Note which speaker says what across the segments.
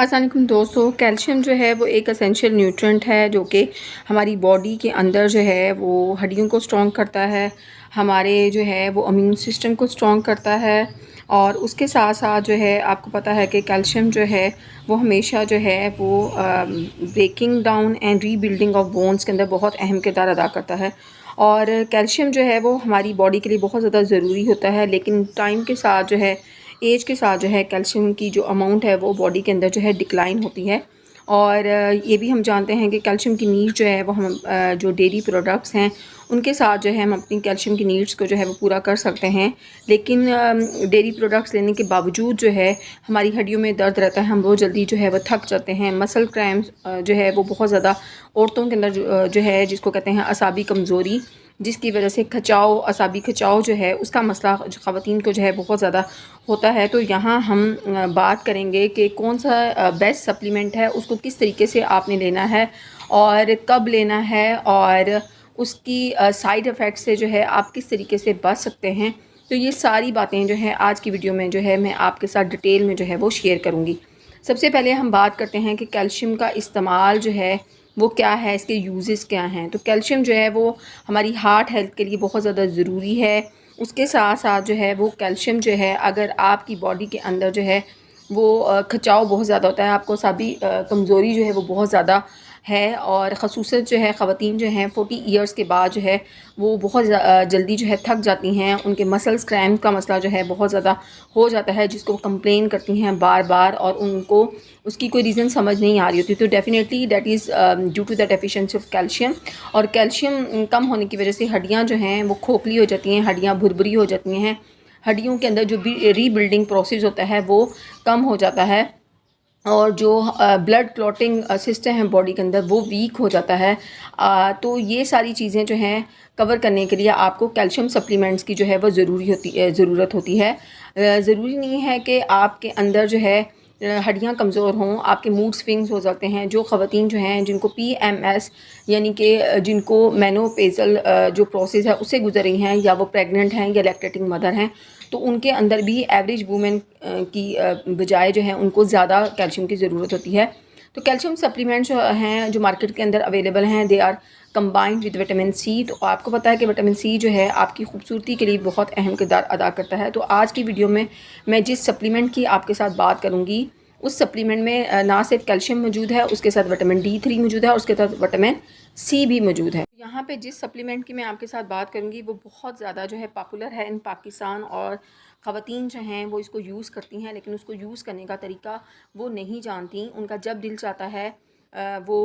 Speaker 1: अस्सलाम वालेकुम दोस्तों, कैल्शियम जो है वो एक एसेंशियल न्यूट्रिएंट है जो कि हमारी बॉडी के अंदर जो है वो हड्डियों को स्ट्रॉन्ग करता है, हमारे जो है वो इम्यून सिस्टम को स्ट्रॉन्ग करता है। और उसके साथ साथ जो है आपको पता है कि कैल्शियम जो है वो हमेशा जो है वो breaking down and rebuilding of bones के अंदर बहुत अहम किरदार अदा करता है। और कैल्शियम जो है वो हमारी बॉडी के लिए बहुत ज़्यादा ज़रूरी होता है, लेकिन टाइम के साथ जो है एज के साथ जो है कैल्शियम की जो अमाउंट है वो बॉडी के अंदर जो है डिक्लाइन होती है। और ये भी हम जानते हैं कि कैल्शियम की नीड जो है वो हम जो डेयरी प्रोडक्ट्स हैं उनके साथ जो है हम अपनी कैल्शियम की नीड्स को जो है वो पूरा कर सकते हैं। लेकिन डेयरी प्रोडक्ट्स लेने के बावजूद जो है हमारी हड्डियों में दर्द रहता है, हम बहुत जल्दी जो है वो थक जाते हैं। मसल क्रैम्स जो है वो बहुत ज़्यादा औरतों के अंदर जो है जिसको कहते हैं असाबी कमज़ोरी, जिसकी वजह से खिंचाव, असाबी खिंचाव जो है उसका मसला ख़वातीन को जो है बहुत ज़्यादा होता है। तो यहाँ हम बात करेंगे कि कौन सा बेस्ट सप्लीमेंट है, उसको किस तरीके से आपने लेना है और कब लेना है, और उसकी साइड इफ़ेक्ट से जो है आप किस तरीके से बच सकते हैं। तो ये सारी बातें जो है आज की वीडियो में जो है मैं आपके साथ डिटेल में जो है वो शेयर करूँगी। सबसे पहले हम बात करते हैं कि कैल्शियम का इस्तेमाल जो है वो क्या है, इसके यूजेस क्या हैं। तो कैल्शियम जो है वो हमारी हार्ट हेल्थ के लिए बहुत ज़्यादा ज़रूरी है। उसके साथ साथ जो है वो कैल्शियम जो है अगर आपकी बॉडी के अंदर जो है वो खिंचाव बहुत ज़्यादा होता है, आपको सभी कमज़ोरी जो है वो बहुत ज़्यादा है, और ख़ुसूसन जो है ख़वातीन जो हैं 40 ईयर्स के बाद जो है वो बहुत जल्दी जो है थक जाती हैं, उनके मसल्स क्रैम्प का मसला जो है बहुत ज़्यादा हो जाता है, जिसको कंप्लेन करती हैं बार बार और उनको उसकी कोई रीज़न समझ नहीं आ रही होती। तो definitely that is due to the deficiency of calcium. और कैल्शियम कम होने की वजह से हड्डियाँ जो हैं वो खोखली हो जाती हैं, हड्डियाँ भुरभुरी हो जाती हैं, हड्डियों के अंदर जो भी रीबिल्डिंग प्रोसेस होता है वो कम हो जाता है, और जो ब्लड क्लॉटिंग सिस्टम है बॉडी के अंदर वो वीक हो जाता है। तो ये सारी चीज़ें जो हैं कवर करने के लिए आपको कैल्शियम सप्लीमेंट्स की जो है वो ज़रूरत होती है। ज़रूरी नहीं है कि आपके अंदर जो है हड्डियाँ कमज़ोर हों, आपके मूड स्विंग्स हो जाते हैं। जो ख़वातीन जो हैं जिनको PMS यानी कि जिनको मेनोपेज़ल जो प्रोसेस है उससे गुज़र रही हैं, या वो प्रेग्नेंट हैं या लैक्टेटिंग मदर हैं, तो उनके अंदर भी एवरेज वूमेन की बजाय जो है उनको ज़्यादा कैल्शियम की ज़रूरत होती है। तो कैल्शियम सप्लीमेंट्स जो हैं जो मार्केट के अंदर अवेलेबल हैं, they are combined with vitamin C. तो आपको पता है कि विटामिन सी जो है आपकी खूबसूरती के लिए बहुत अहम किरदार अदा करता है। तो आज की वीडियो में मैं जिस सप्लीमेंट की आपके साथ बात करूँगी उस सप्लीमेंट में ना सिर्फ कैल्शियम मौजूद है, उसके साथ विटामिन D3 मौजूद है और उसके साथ विटामिन सी भी मौजूद है। यहाँ पे जिस सप्लीमेंट की मैं आपके साथ बात करूँगी वो बहुत ज़्यादा जो है पॉपुलर है इन पाकिस्तान, और ख़वातीन जो हैं वो इसको यूज़ करती हैं, लेकिन उसको यूज़ करने का तरीका वो नहीं जानती। उनका जब दिल चाहता है वो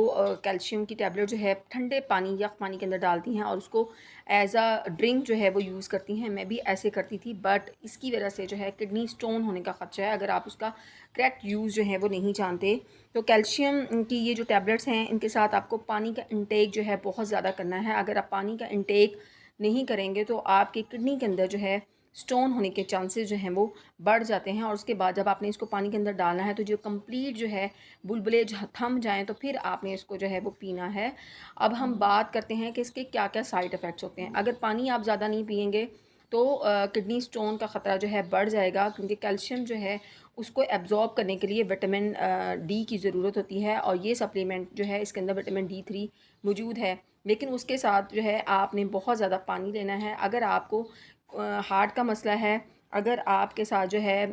Speaker 1: कैल्शियम की टैबलेट जो है ठंडे पानी, यख़ पानी के अंदर डालती हैं और उसको एज़ अ ड्रिंक जो है वो यूज़ करती हैं। मैं भी ऐसे करती थी, बट इसकी वजह से जो है किडनी स्टोन होने का ख़दशा है अगर आप उसका करेक्ट यूज़ जो है वो नहीं जानते। तो कैल्शियम की ये जो टैबलेट्स हैं इनके साथ आपको पानी का इंटेक जो है बहुत ज़्यादा करना है। अगर आप पानी का इंटेक नहीं करेंगे तो आपकी किडनी के अंदर जो है स्टोन होने के चांसेस जो हैं वो बढ़ जाते हैं, और उसके बाद जब आपने इसको पानी के अंदर डालना है तो जो कंप्लीट जो है बुलबुले थम जाएं तो फिर आपने इसको जो है वो पीना है। अब हम बात करते हैं कि इसके क्या क्या साइड इफ़ेक्ट्स होते हैं। अगर पानी आप ज़्यादा नहीं पिएंगे तो किडनी स्टोन का ख़तरा जो है बढ़ जाएगा, क्योंकि कैल्शियम जो है उसको एब्जॉर्ब करने के लिए विटामिन D की ज़रूरत होती है, और ये सप्लीमेंट जो है इसके अंदर विटामिन D3 मौजूद है। लेकिन उसके साथ जो है आपने बहुत ज़्यादा पानी लेना है। अगर आपको हार्ट का मसला है, अगर आपके साथ जो है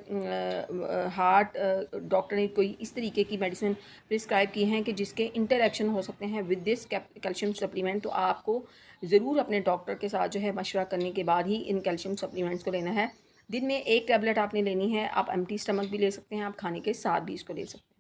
Speaker 1: हार्ट डॉक्टर ने कोई इस तरीके की मेडिसिन प्रिस्क्राइब की हैं कि जिसके इंटरेक्शन हो सकते हैं विद दिस कैल्शियम सप्लीमेंट, तो आपको ज़रूर अपने डॉक्टर के साथ जो है मशवरा करने के बाद ही इन कैल्शियम सप्लीमेंट्स को लेना है। दिन में एक टैबलेट आपने लेनी है। आप एम्प्टी स्टमक भी ले सकते हैं, आप खाने के साथ भी इसको ले सकते हैं।